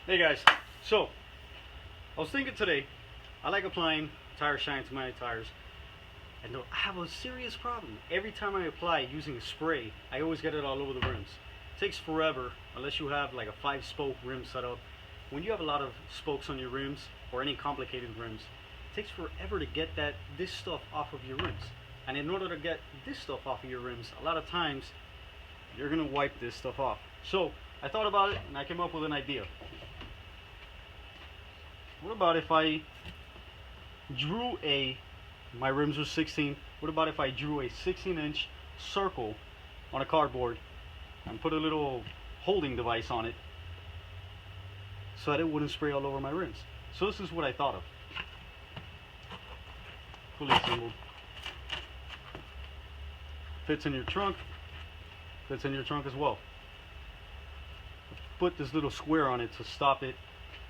Hey guys, so I was thinking today, I like applying tire shine to my tires, and I have a serious problem. Every time I apply using a spray, I always get it all over the rims. It takes forever unless you have like a 5-spoke rim setup. When you have a lot of spokes on your rims or any complicated rims, it takes forever to get this stuff off of your rims. And in order to get this stuff off of your rims, a lot of times you're gonna wipe this stuff off. So I thought about it and I came up with an idea. What about if I drew my rims are 16, what about if I drew a 16-inch circle on a cardboard and put a little holding device on it so that it wouldn't spray all over my rims? So this is what I thought of. Fully assembled. Fits in your trunk. Fits in your trunk as well. Put this little square on it to stop it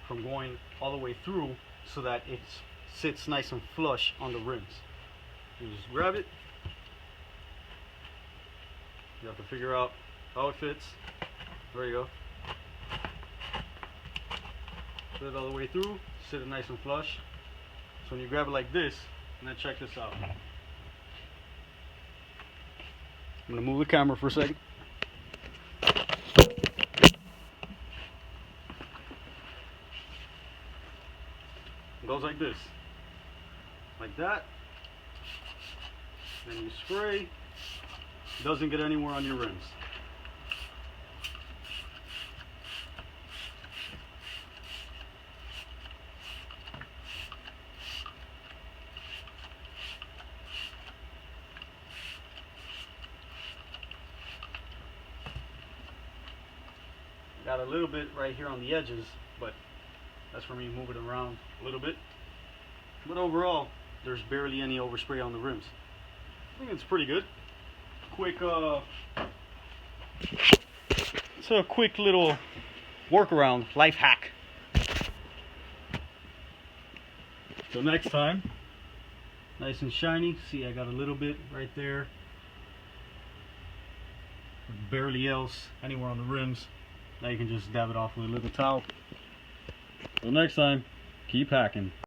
from going all the way through so that it sits nice and flush on the rims. You just grab it. You have to figure out how it fits. There you go. Put it all the way through, sit it nice and flush. So when you grab it like this, and then check this out. I'm gonna move the camera for a second. It goes like this, like that. Then you spray. It doesn't get anywhere on your rims. Got a little bit right here on the edges, but that's for me to move it around a little bit. But overall, there's barely any overspray on the rims. I think it's pretty good. It's a quick little workaround, life hack. So next time, nice and shiny. See, I got a little bit right there. Barely else anywhere on the rims. Now you can just dab it off with a little towel. So next time, keep hacking.